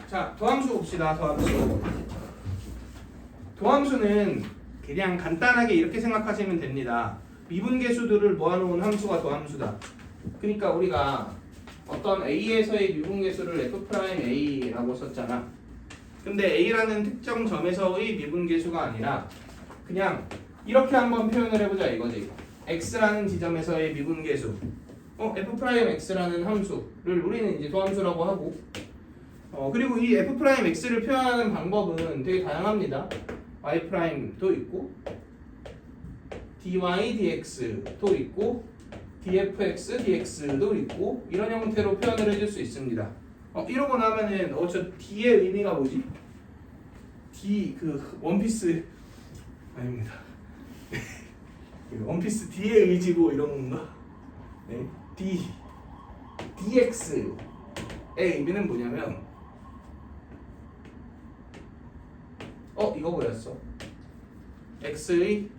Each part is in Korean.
자, 도함수 봅시다. 도함수. 도함수는 그냥 간단하게 이렇게 생각하시면 됩니다. 미분계수들을 모아놓은 함수가 도함수다. 그러니까 우리가 어떤 A에서의 미분계수를 F'A라고 썼잖아. 근데 A라는 특정 점에서의 미분계수가 아니라 그냥 이렇게 한번 표현을 해보자 이거지. X라는 지점에서의 미분계수. F'X라는 함수를 우리는 이제 도함수라고 하고, 그리고 이 F'X를 표현하는 방법은 되게 다양합니다. Y'도 있고, dy, dx도 있고, dfx, dx도 있고, 이런 형태로 표현을 해줄 수 있습니다. 이러고 나면은 저 d의 의미가 뭐지? d 원피스 아닙니다. 원피스 d의 의지고 이런 건가? 네, dx의 의미는 뭐냐면 이거 뭐였어? x의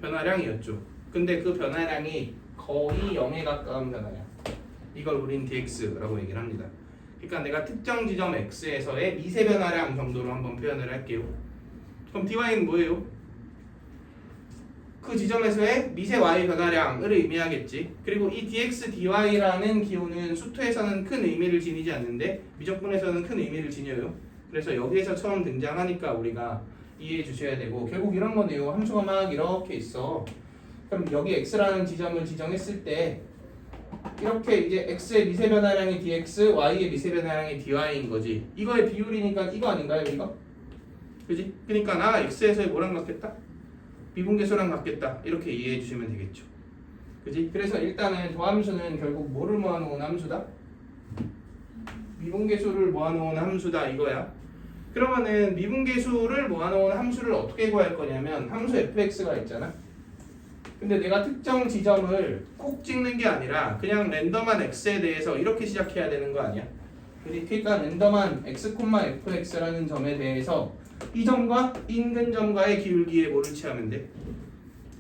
변화량이었죠. 근데 그 변화량이 거의 0에 가까운 변화량. 이걸 우린 dx라고 얘기를 합니다. 그러니까 내가 특정 지점 x에서의 미세 변화량 정도로 한번 표현을 할게요. 그럼 dy는 뭐예요? 그 지점에서의 미세 y 변화량을 의미하겠지. 그리고 이 dx, dy라는 기호는 수투에서는 큰 의미를 지니지 않는데 미적분에서는 큰 의미를 지녀요. 그래서 여기에서 처음 등장하니까 우리가 이해해 주셔야 되고, 결국 이런 거네요. 함수가 막 이렇게 있어. 그럼 여기 x라는 지점을 지정했을 때 이렇게 이제 x의 미세 변화량이 dx, y의 미세 변화량이 dy인 거지. 이거의 비율이니까 이거 아닌가요, 이거? 그지? 그러니까 나 x에서의 뭐랑 같겠다? 미분계수랑 같겠다. 이렇게 이해해 주시면 되겠죠. 그지? 그래서 일단은 도함수는 결국 뭐를 모아놓은 함수다? 미분계수를 모아놓은 함수다 이거야. 그러면은 미분계수를 모아놓은 함수를 어떻게 구할 거냐면 함수 fx가 있잖아. 근데 내가 특정 지점을 꼭 찍는 게 아니라 그냥 랜덤한 x에 대해서 이렇게 시작해야 되는 거 아니야? 그러니까 랜덤한 x, fx라는 점에 대해서 이 점과 인근 점과의 기울기에 뭐를 취하면 돼?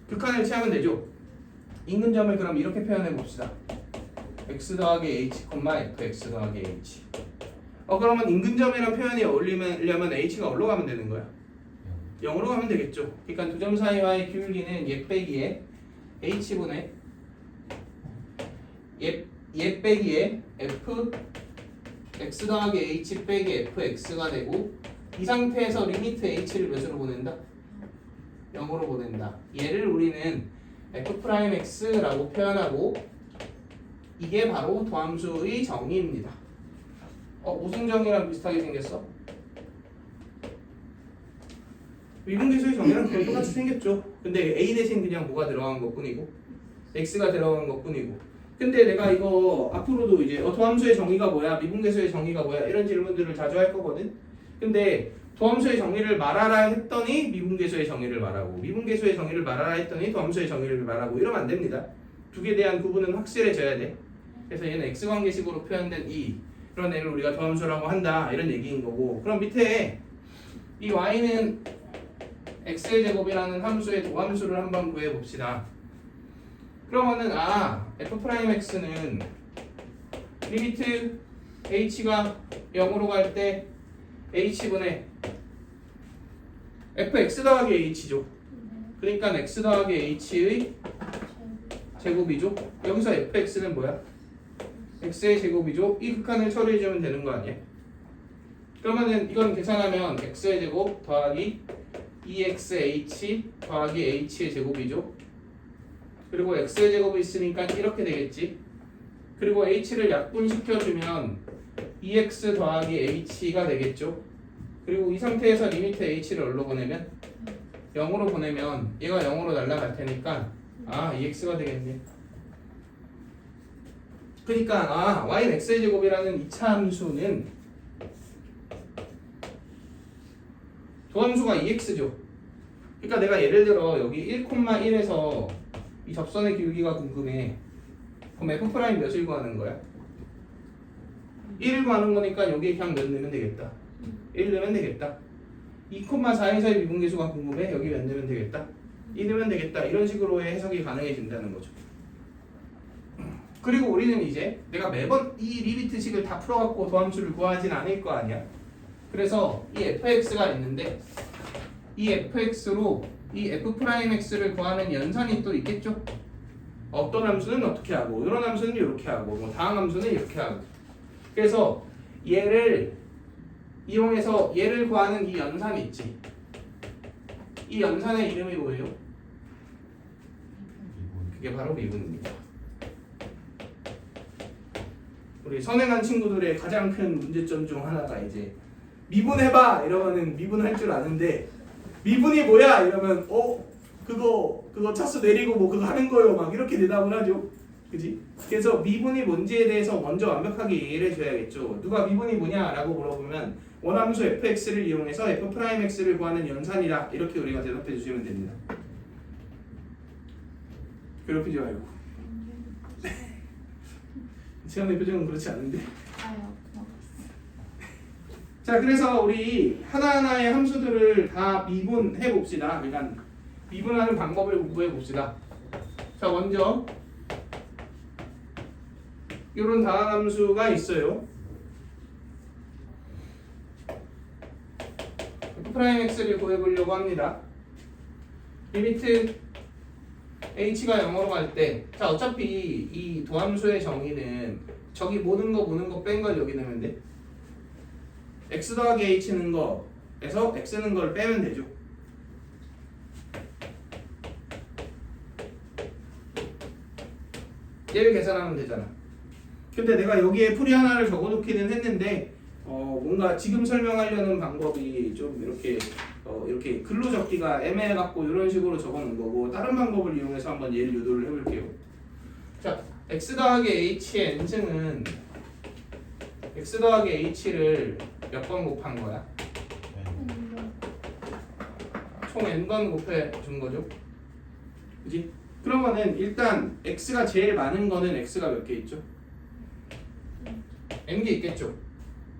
극한을 취하면 되죠. 인근 점을 그럼 이렇게 표현해 봅시다. x 더하기 h, fx 더하기 h. 그러면 인근 점이라는 표현이 어울리려면 h가 어디로 가면 되는 거야? 0으로 가면 되겠죠. 그러니까 두 점 사이와의 기울기는 얘 빼기에 h분의 얘 빼기에 f x 더하기 h 빼기 fx가 되고, 이 상태에서 리미트 h를 몇으로 보낸다? 0으로 보낸다. 얘를 우리는 f'x라고 표현하고, 이게 바로 도함수의 정의입니다. 무슨 정의랑 비슷하게 생겼어? 미분계수의 정의랑 거의 똑같이 생겼죠. 근데 a 대신 그냥 뭐가 들어간 것 뿐이고 x가 들어간 것 뿐이고. 근데 내가 이거 앞으로도 이제 도함수의 정의가 뭐야? 미분계수의 정의가 뭐야? 이런 질문들을 자주 할 거거든. 근데 도함수의 정의를 말하라 했더니 미분계수의 정의를 말하고, 미분계수의 정의를 말하라 했더니 도함수의 정의를 말하고, 이러면 안 됩니다. 두 개에 대한 구분은 확실해져야 돼. 그래서 얘는 x관계식으로 표현된 이런 애를 우리가 도함수라고 한다, 이런 얘기인 거고. 그럼 밑에 이 y는 x의 제곱이라는 함수의 도함수를 한번 구해봅시다. 그러면은 f'x는 리미트 h가 0으로 갈 때 h분의 fx 더하기 h죠. 그러니까 x 더하기 h의 제곱이죠. 여기서 fx는 뭐야? x의 제곱이죠. 이 극한을 처리해주면 되는 거 아니야? 그러면은 이건 계산하면 x의 제곱 더하기 2xh 더하기 h의 제곱이죠. 그리고 x의 제곱이 있으니까 이렇게 되겠지. 그리고 h를 약분시켜주면 2x 더하기 h가 되겠죠. 그리고 이 상태에서 리미트 h를 어디로 보내면? 0으로 보내면 얘가 0으로 날아갈 테니까 2x가 되겠네. 그러니까 y는 x의 제곱이라는 2차 함수는 도함수가 2x죠. 그러니까 내가 예를 들어 여기 1,1에서 이 접선의 기울기가 궁금해. 그럼 f' 몇을 구하는 거야? 1을 구하는 거니까 여기에 그냥 몇 넣으면 되겠다. 1 넣으면 되겠다. 2,4에서의 미분계수가 궁금해. 여기 몇 넣으면 되겠다. 2 넣으면 되겠다. 이런 식으로의 해석이 가능해진다는 거죠. 그리고 우리는 이제 내가 매번 이 리미트식을 다 풀어갖고 도함수를 구하진 않을 거 아니야. 그래서 이 fx가 있는데 이 fx로 이 f'x를 구하는 연산이 또 있겠죠? 어떤 함수는 어떻게 하고 이런 함수는 이렇게 하고 뭐 다음 함수는 이렇게 하고 그래서 얘를 이용해서 얘를 구하는 이 연산이 있지. 이 연산의 이름이 뭐예요? 그게 바로 미분입니다. 우리 선행한 친구들의 가장 큰 문제점 중 하나가 이제 미분해봐 이러면은 미분할 줄 아는데 미분이 뭐야 이러면 그거 차수 내리고 뭐 그거 하는 거요 막 이렇게 대답을 하죠. 그지? 그래서 미분이 뭔지에 대해서 먼저 완벽하게 이해를 해줘야겠죠. 누가 미분이 뭐냐라고 물어보면 원함수 fx를 이용해서 f'x를 구하는 연산이다 이렇게 우리가 대답해 주시면 됩니다. 괴롭히지 말고. 시간의 표정은 그렇지 않은데. 자, 그래서 우리 하나하나의 함수들을 다 미분해 봅시다. 그러니까 미분하는 방법을 공부해 봅시다. 자, 먼저 이런 다함수가 있어요. f'x를 구해보려고 합니다. 리미트 h가 0으로 갈 때, 자 어차피 이 도함수의 정의는 저기 모든 거 뺀 걸 여기 넣으면 돼. x 더하기 h는 거에서 x는 걸 빼면 되죠. 얘를 계산하면 되잖아. 근데 내가 여기에 풀이 하나를 적어놓기는 했는데 뭔가 지금 설명하려는 방법이 좀 이렇게 글로 적기가 애매해갖고 이런 식으로 적어놓은 거고 다른 방법을 이용해서 한번 예를 유도를 해볼게요. 자, x 더하기 h의 n승은 x 더하기 h를 몇 번 곱한 거야? 총 n번 곱해 준 거죠. 그지? 그러면은 일단 x가 제일 많은 거는 x가 몇 개 있죠? n개 있겠죠.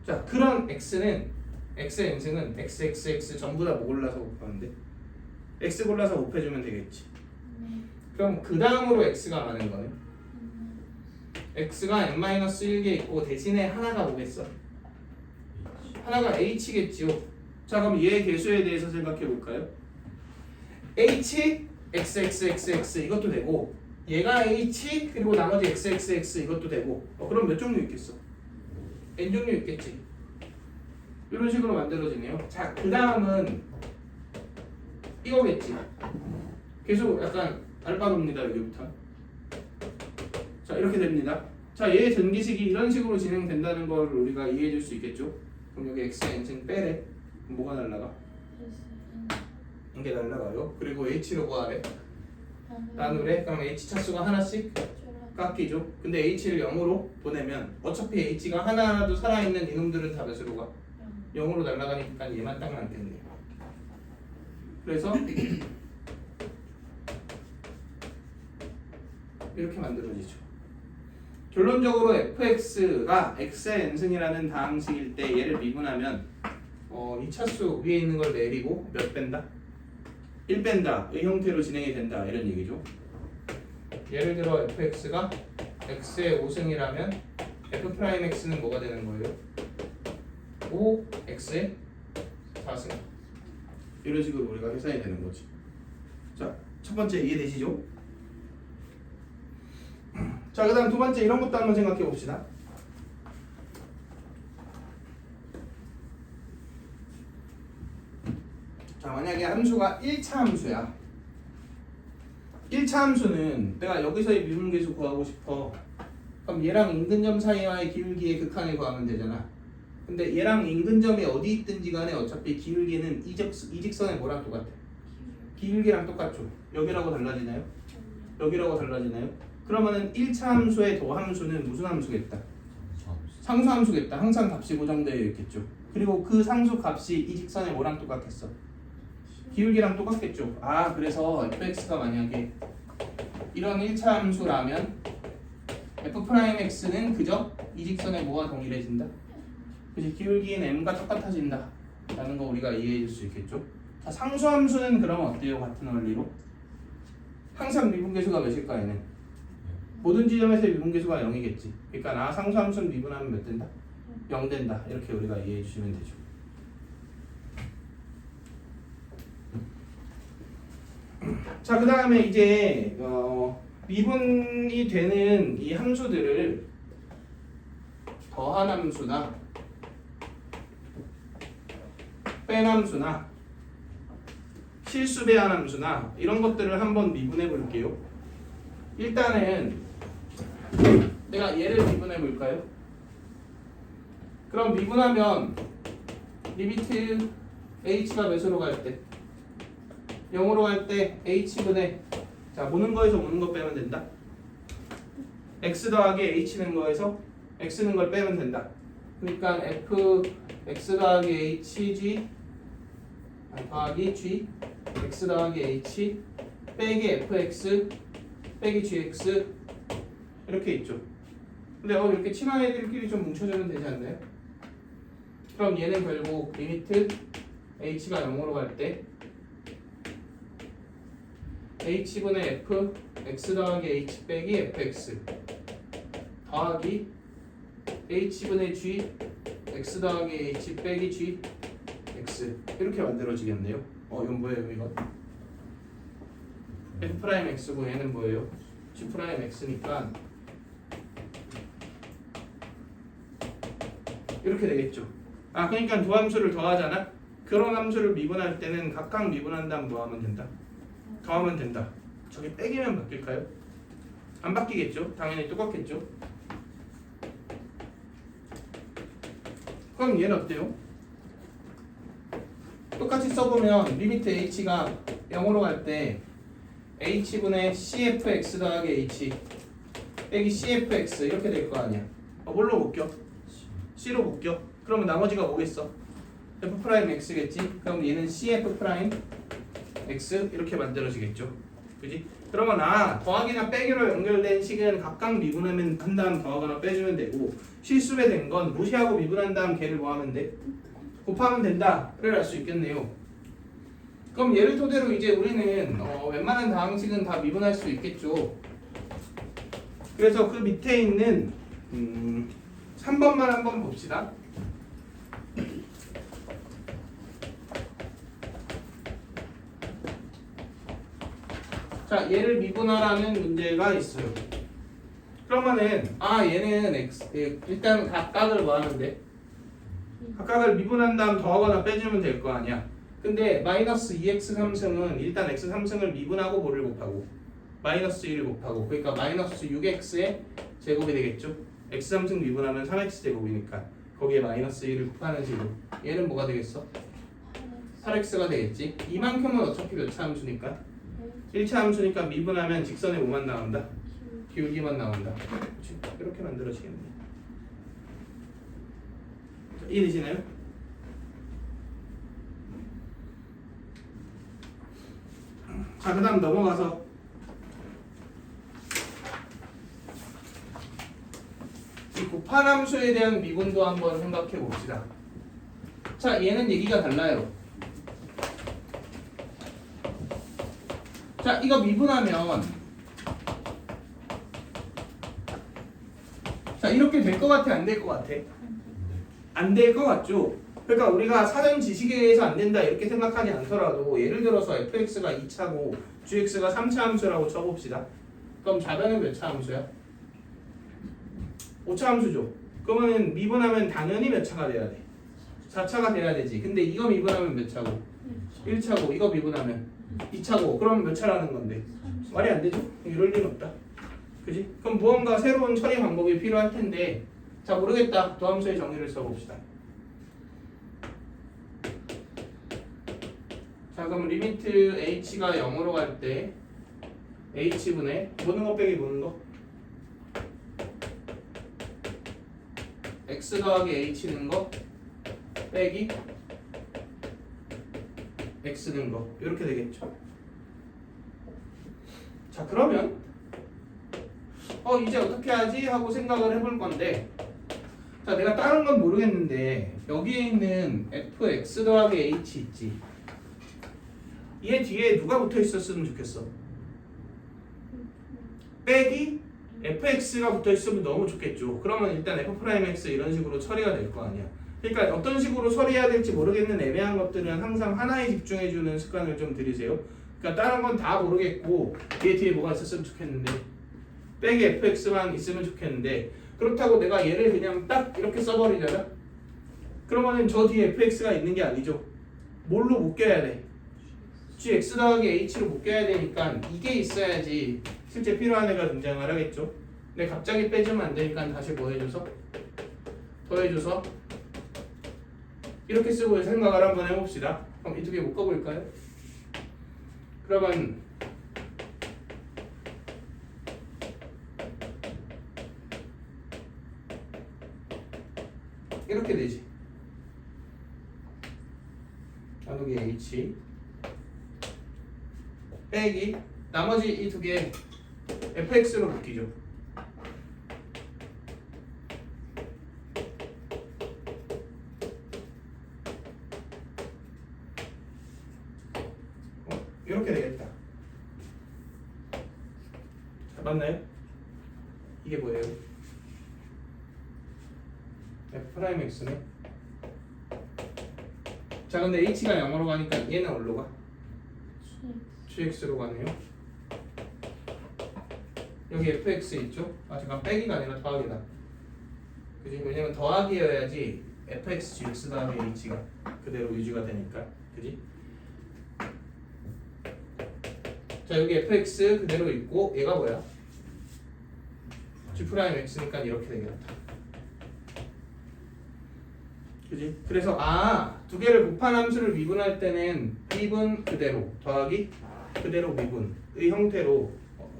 자, 그런 x는 x의 n승은 x 전부 다 뭐 골라서 곱하는데 x 골라서 곱해주면 되겠지. 그럼 그 다음으로 x가 많은 거는 x가 n-1개 있고 대신에 하나가 뭐겠어? 하나가 h겠지요. 자, 그럼 얘의 개수에 대해서 생각해 볼까요? h x 이것도 되고 얘가 h 그리고 나머지 x 이것도 되고 그럼 몇 종류 있겠어? n 종류 있겠지. 이런 식으로 만들어지네요. 자, 그 다음은 이거겠지. 계속 약간 알바노입니다. 여기부터. 자, 이렇게 됩니다. 자, 얘의 전기식이 이런 식으로 진행된다는 걸 우리가 이해해 줄 수 있겠죠. 그럼 여기 x의 n승 빼래. 그럼 뭐가 날라가? 이게 날라가요. 그리고 h로 구하래. 나누래. 그럼 h 차수가 하나씩 깎이죠. 근데 h를 0으로 보내면 어차피 h가 하나라도 살아있는 이놈들은 다 몇으로 가? 0으로 날아가니까 얘만 딱 남겠네요. 그래서 이렇게 만들어지죠. 결론적으로 fx가 x의 n승이라는 다항식일 때 얘를 미분하면 이 차수 위에 있는 걸 내리고 몇 뺀다? 1 뺀다 의 형태로 진행이 된다 이런 얘기죠. 예를 들어 fx가 x의 5승이라면 f'x는 뭐가 되는 거예요? 5x의 4승. 이런 식으로 우리가 계산이 되는 거지. 자, 첫 번째 이해되시죠? 자, 그 다음 두 번째 이런 것도 한번 생각해 봅시다. 자, 만약에 함수가 1차 함수야. 1차 함수는 내가 여기서의 미분계수 구하고 싶어. 그럼 얘랑 인근점 사이와의 기울기의 극한을 구하면 되잖아. 근데 얘랑 인근점이 어디 있든지 간에 어차피 기울기는 이직선의 뭐랑 똑같아? 기울기랑 똑같죠. 여기라고 달라지나요? 여기라고 달라지나요? 그러면은 1차 함수의 도함수는 무슨 함수겠다? 상수함수겠다. 항상 값이 고정되어 있겠죠. 그리고 그 상수 값이 이직선의 뭐랑 똑같겠어? 기울기랑 똑같겠죠. 아, 그래서 fx가 만약에 이런 1차 함수라면 f'x는 그저 이직선의 뭐와 동일해진다? 그치, 기울기인 m과 똑같아진다 라는 거 우리가 이해해 줄 수 있겠죠. 자, 상수함수는 그러면 어때요? 같은 원리로 항상 미분계수가 몇일까? 얘는 모든 지점에서 미분계수가 0이겠지. 그러니까 상수함수는 미분하면 몇 된다? 0 된다. 이렇게 우리가 이해해 주시면 되죠. 자, 그 다음에 이제 미분이 되는 이 함수들을 더한 함수나 뺀 함수나 실수 배한 함수나 이런 것들을 한번 미분해 볼게요. 일단은 내가 얘를 미분해 볼까요? 그럼 미분하면 리미트 h가 몇으로 갈 때? 0으로 갈 때 h분의 자 모는 거에서 모는 거 빼면 된다. x 더하기 h는 거에서 x는 걸 빼면 된다. 그러니까 f x 더하기 hg 더하기 g x 더하기 h 빼기 fx 빼기 gx 이렇게 있죠. 근데 이렇게 친한 애들끼리 좀 뭉쳐주면 되지 않나요? 그럼 얘는 결국 리미트 h가 0으로 갈 때 h분의 f x 더하기 h 빼기 fx 더하기 h분의 g x 더하기 h 빼기 g x 이렇게 만들어지겠네요. 이건 뭐예요 이건? f'x고 얘는 뭐예요? g'x니까 이렇게 되겠죠. 그러니까 두 함수를 더하잖아. 그런 함수를 미분할 때는 각각 미분한 다음 뭐 하면 된다? 더하면 된다. 저게 빼기면 바뀔까요? 안 바뀌겠죠? 당연히 똑같겠죠? 그럼 얘는 어때요? 똑같이 써보면 리미트 h가 0으로 갈 때 h분의 cfx 더하기 h 빼기 cfx 이렇게 될 거 아니야. 뭘로 묶여? c로 묶여. 그러면 나머지가 뭐겠어? f'x겠지? 그럼 얘는 cf'x 이렇게 만들어지겠죠. 그지? 그러면 더하기나 빼기로 연결된 식은 각각 미분하면 한 다음 더하거나 빼주면 되고 실수배 된 건 무시하고 미분한 다음 걔를 뭐 하면 돼? 곱하면 된다를 알 수 있겠네요. 그럼 얘를 토대로 이제 우리는 웬만한 다항식은 다 미분할 수 있겠죠. 그래서 그 밑에 있는 3번만 한번 봅시다. 자, 얘를 미분하라는 문제가 있어요. 그러면은 얘는 일단 각각을 뭐 하는데? 각각을 미분한 다음 더하거나 빼주면 될 거 아니야. 근데 마이너스 2x 3승은 일단 x 3승을 미분하고 뭐를 곱하고 마이너스 1을 곱하고 그러니까 마이너스 6x의 제곱이 되겠죠. x 3승 미분하면 3x 제곱이니까 거기에 마이너스 1을 곱하는 식으로 얘는 뭐가 되겠어? 8x가 되겠지. 이만큼은 어차피 몇 차 함수니까? 1차 함수니까 미분하면 직선에 뭐만 나온다? 기울기만 나온다. 그렇지? 이렇게 만들어지겠네. 이해되시나요? 자, 그 다음 넘어가서 이 곱한 함수에 대한 미분도 한번 생각해 봅시다. 자, 얘는 얘기가 달라요. 자, 이거 미분하면 자, 이렇게 될 것 같아? 안 될 것 같아? 안 될 것 같죠? 그러니까 우리가 사전 지식에 의해서 안 된다 이렇게 생각하지 않더라도 예를 들어서 fx가 2차고 gx가 3차 함수라고 쳐봅시다. 그럼 좌변은 몇 차 함수야? 5차 함수죠. 그러면 미분하면 당연히 몇 차가 돼야 돼? 4차가 돼야 되지. 근데 이거 미분하면 몇 차고? 1차고 이거 미분하면 2차고 그러면 몇 차라는 건데? 말이 안 되죠? 이럴 리는 없다. 그지? 그럼 무언가 새로운 처리 방법이 필요할 텐데 자 모르겠다. 도함수의 정의를 써봅시다. 자 그럼 리미트 h가 0으로 갈 때 h분의 모는 거 빼기 모는 거 x 더하기 h는 거 빼기 x는 거 이렇게 되겠죠. 자 그러면 이제 어떻게 하지 하고 생각을 해볼 건데 자 내가 다른 건 모르겠는데 여기에 있는 fx 더하기 h 있지. 얘 뒤에 누가 붙어 있었으면 좋겠어? 빼기 fx가 붙어 있으면 너무 좋겠죠. 그러면 일단 f'x 이런 식으로 처리가 될 거 아니야. 그러니까 어떤 식으로 처리해야 될지 모르겠는 애매한 것들은 항상 하나에 집중해주는 습관을 좀 들이세요. 그러니까 다른 건 다 모르겠고 얘 뒤에 뭐가 있었으면 좋겠는데 빼기 fx만 있으면 좋겠는데 그렇다고 내가 얘를 그냥 딱 이렇게 써버리잖아. 그러면은 저 뒤에 fx가 있는 게 아니죠. 뭘로 묶여야 돼? gx 더하기 h로 묶여야 되니까 이게 있어야지 실제 필요한 애가 등장을 하겠죠. 근데 갑자기 빼주면 안 되니까 다시 뭐 해줘서? 더해줘서 이렇게 쓰고 생각을 한번 해봅시다. 그럼 이 두 개 묶어볼까요? 그러면 이렇게 되지. 나누기 h 빼기 나머지 이 두 개 fx로 묶이죠. 이렇게 되겠다. 자, 맞나요? 이게 뭐예요? f'x네. 자, 근데 h가 0으로 가니까 얘는 어디로 가? gx로 가네요. 여기 fx 있죠? 아 잠깐 빼기가 아니라 더하기다. 그지? 왜냐면 더하기여야지 fx gx 다음에 h가 그대로 유지가 되니까. 그지? 자 여기 fx 그대로 있고 얘가 뭐야? g'x니까 이렇게 되겠다. 그지? 그래서 두 개를 곱한 함수를 미분할 때는 미분 그대로 더하기 그대로 미분의 형태로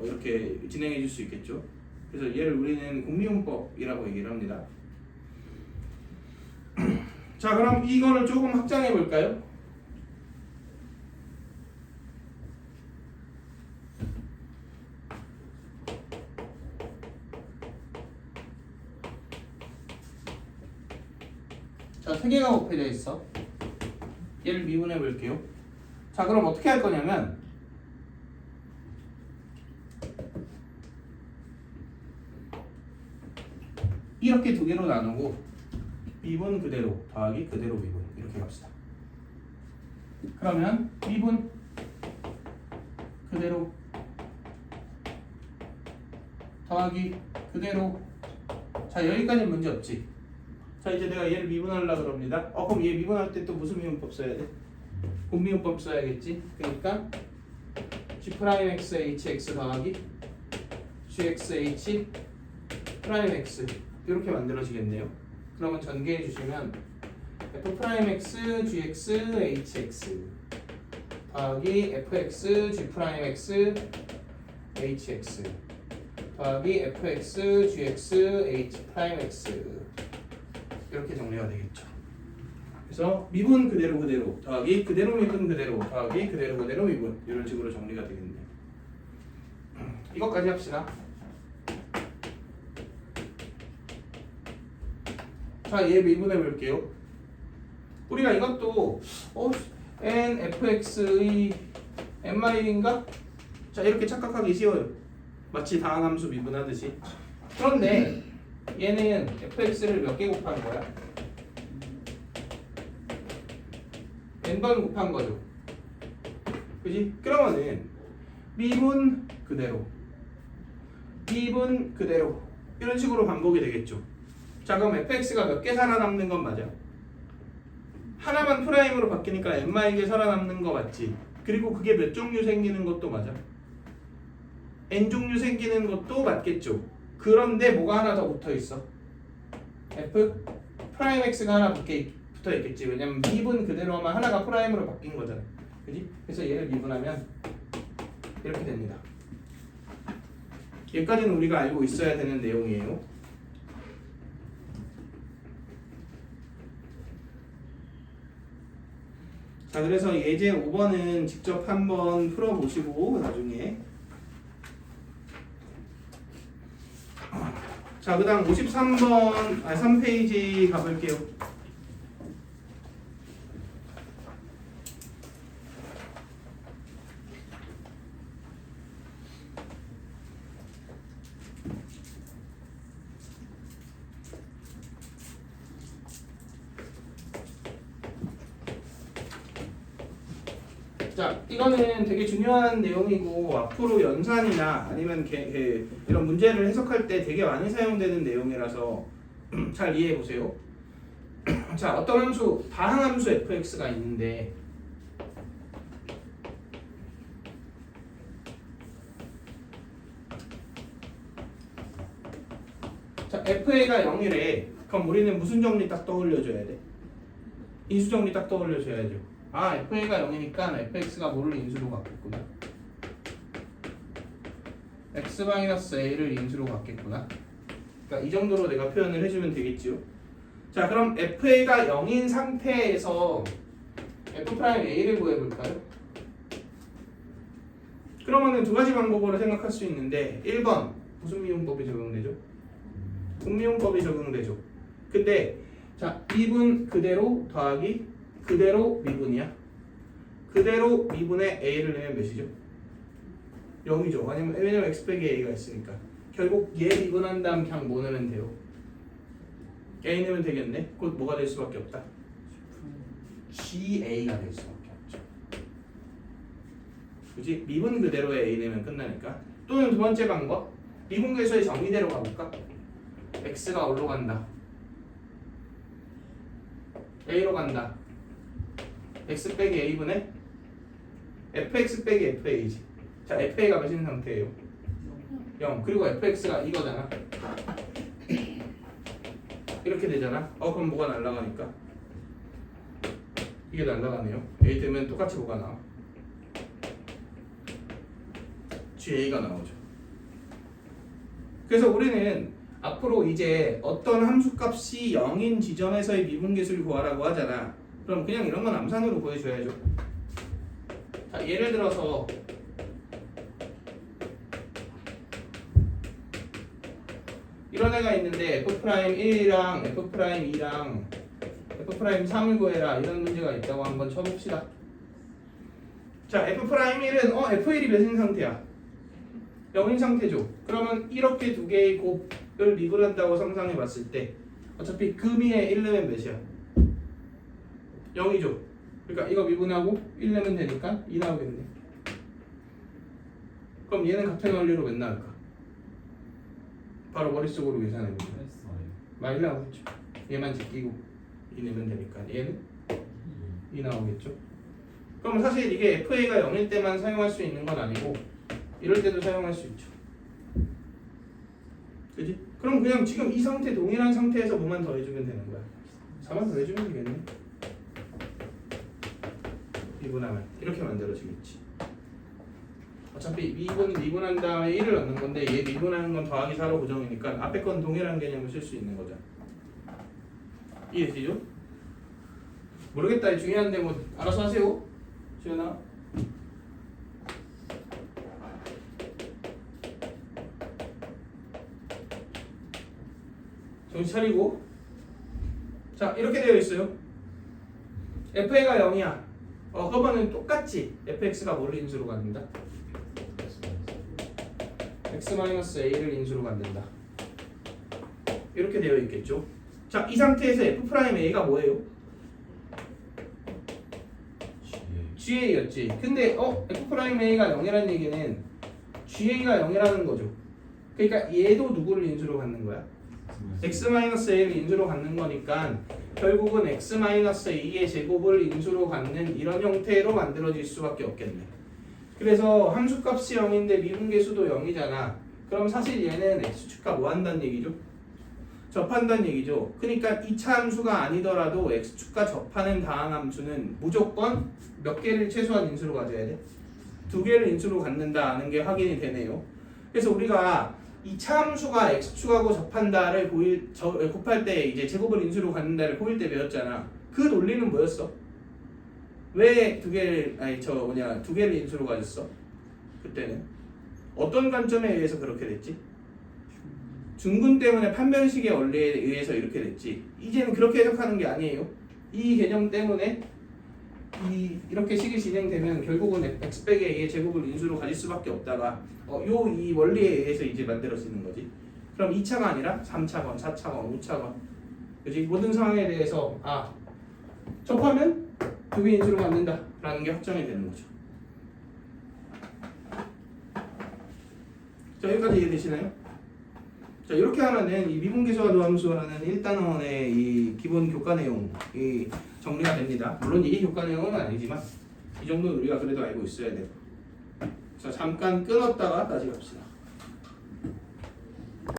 이렇게 진행해 줄 수 있겠죠. 그래서 얘를 우리는 공미분법이라고 얘기를 합니다. 자 그럼 이거를 조금 확장해 볼까요? 자, 세 개가 곱해져 있어. 얘를 미분해 볼게요. 자, 그럼 어떻게 할 거냐면 이렇게 두 개로 나누고 미분 그대로 더하기 그대로 미분 이렇게 갑시다. 그러면 미분 그대로 더하기 그대로. 자, 여기까지는 문제 없지. 자 이제 내가 얘를 미분하려고 그럽니다. 그럼 얘 미분할 때 또 무슨 미분법 써야 돼? 곱미분법 써야겠지. 그러니까 g'x hx 더하기 gx h'x 이렇게 만들어지겠네요. 그러면 전개해 주시면 f'x gx hx 더하기 fx g'x hx 더하기 fx gx h'x 이렇게 정리가 되겠죠. 그래서 미분 그대로 그대로 더하기 그대로 미분 그대로 더하기 그대로 그대로 미분 이런 식으로 정리가 되겠네요. 이것까지 합시다. 자, 얘 미분해 볼게요. 우리가 이것도 n fx의 n-1인가? 자, 이렇게 착각하기 쉬워요. 마치 다항함수 미분하듯이. 그런데 얘는 fx를 몇 개 곱한 거야? n번 곱한 거죠. 그지? 그러면은 미분 그대로 미분 그대로 이런 식으로 반복이 되겠죠. 자 그럼 fx가 몇 개 살아남는 건 맞아? 하나만 프라임으로 바뀌니까 n-개 살아남는 거 맞지? 그리고 그게 몇 종류 생기는 것도 맞아? n종류 생기는 것도 맞겠죠. 그런데 뭐가 하나 더 붙어 있어? f 프라임 x가 하나 붙어 있겠지. 왜냐면 미분 그대로 하면 하나가 프라임으로 바뀐 거잖아. 그지? 그래서 얘를 미분하면 이렇게 됩니다. 여기까지는 우리가 알고 있어야 되는 내용이에요. 자, 그래서 예제 5번은 직접 한번 풀어보시고 나중에 자, 그 다음 53번 3페이지 가볼게요. 자, 이거는 되게 중요한 내용이고 앞으로 연산이나 아니면 이런 문제를 해석할 때 되게 많이 사용되는 내용이라서 잘 이해해 보세요. 자, 어떤 함수, 다항함수 fx가 있는데 자, fa가 0이래. 그럼 우리는 무슨 정리 딱 떠올려줘야 돼? 인수 정리 딱 떠올려줘야죠. 아, fa가 0이니까 fx가 뭐를 인수로 갖겠구나. x-a를 인수로 갖겠구나. 그러니까 이 정도로 내가 표현을 해주면 되겠지요. 자, 그럼 fa가 0인 상태에서 f'a를 구해볼까요? 그러면은 두 가지 방법으로 생각할 수 있는데 1번 무슨 미분법이 적용되죠? 분미분법이 적용되죠. 근데 자, 미분 그대로 더하기 그대로 미분이야. 그대로 미분에 a를 내면 몇이죠? 0이죠. 왜냐면 x 빼기 a가 있으니까. 결국 얘 미분한 다음 그냥 뭐 내면 돼요? a 내면 되겠네. 곧 뭐가 될 수밖에 없다. GA가 될 수밖에 없죠. 그지? 미분 그대로에 a 내면 끝나니까. 또는 두 번째 방법. 미분계수의 정의대로 가볼까? x가 어디로 간다? a로 간다. x 빼기 a분의 fx 빼기 fa지. 자, fa가 몇인 상태예요? 0. 그리고 fx가 이거잖아. 이렇게 되잖아. 그럼 뭐가 날라가니까? 이게 날라가네요. a 되면 똑같이 뭐가 나와? GA가 나오죠. 그래서 우리는 앞으로 이제 어떤 함수값이 0인 지점에서의 미분계수를 구하라고 하잖아. 그럼 그냥 이런 건 암산으로 구해줘야죠. 자, 예를 들어서 이런 애가 있는데 f'1이랑 f'2랑 f'3을 구해라 이런 문제가 있다고 한번 쳐봅시다. 자, f'1은 f1이 몇인 상태야? 0인 상태죠. 그러면 이렇게 두 개의 곱을 미분한다고 상상해 봤을 때 어차피 금이의 1 내면 몇이야? 0이죠. 그러니까 이거 미분하고 1 내면 되니까 2 나오겠네. 그럼 얘는 같은 원리로 몇 나올까? 바로 머릿속으로 계산해보자. 많이 나오겠죠. 얘만 제끼고 2 내면 되니까 얘는 2 나오겠죠. 그럼 사실 이게 FA가 0일 때만 사용할 수 있는 건 아니고 이럴 때도 사용할 수 있죠. 그지? 그럼 그냥 지금 이 상태 동일한 상태에서 뭐만 더 해주면 되는 거야. 4만 더 해주면 되겠네. 미분하면 이렇게 만들어지겠지. 어차피 미분한 다음에 1을 넣는 건데 얘 미분하는 건 더하기 4로 고정이니까 앞에 건 동일한 개념을 쓸 수 있는 거죠. 이해되죠? 모르겠다. 중요한데 뭐 알아서 하세요. 지현아. 정신 차리고. 자, 이렇게 되어 있어요. FA가 0이야. 그러면은 똑같지. fx가 뭐를 인수로 갖는다? x-a를 인수로 갖는다. 이렇게 되어 있겠죠. 자, 이 상태에서 f'a가 뭐예요? GA였지. 근데 f'a가 0이라는 얘기는 GA가 0이라는 거죠. 그러니까 얘도 누구를 인수로 갖는 거야? x-a를 인수로 갖는 거니까 결국은 x-a의 제곱을 인수로 갖는 이런 형태로 만들어질 수밖에 없겠네. 그래서 함수값이 0인데 미분계수도 0이잖아. 그럼 사실 얘는 x축과 뭐 한다는 얘기죠? 접한다는 얘기죠. 그러니까 2차 함수가 아니더라도 x축과 접하는 다항함수는 무조건 몇 개를 최소한 인수로 가져야 돼? 2개를 인수로 갖는다는 게 확인이 되네요. 그래서 우리가 2차 함수가 x축하고 접한다를 곱할 때 이제 제곱을 인수로 갖는다를 고일 때 배웠잖아. 그 논리는 뭐였어? 왜 두 개를 인수로 가졌어? 그때는 어떤 관점에 의해서 그렇게 됐지? 중근 때문에 판별식의 원리에 의해서 이렇게 됐지. 이제는 그렇게 해석하는 게 아니에요. 이 개념 때문에 이렇게 식이 진행되면 결국은 x 빼기 a의 제곱을 인수로 가질 수밖에 없다가 이 원리에 의해서 이제 만들어지는 거지. 그럼 2차가 아니라 3차건, 4차건, 5차건, 그지? 모든 상황에 대해서 접하면 두 개 인수로 갖는다라는 게 확정이 되는 거죠. 자, 여기까지 이해되시나요? 자, 이렇게 하면은 이 미분계수와 도함수라는 1단원의 이 기본 교과 내용이 정리가 됩니다. 물론 이게 교과 내용은 아니지만 이 정도는 우리가 그래도 알고 있어야 돼요. 자, 잠깐 끊었다가 다시 갑시다.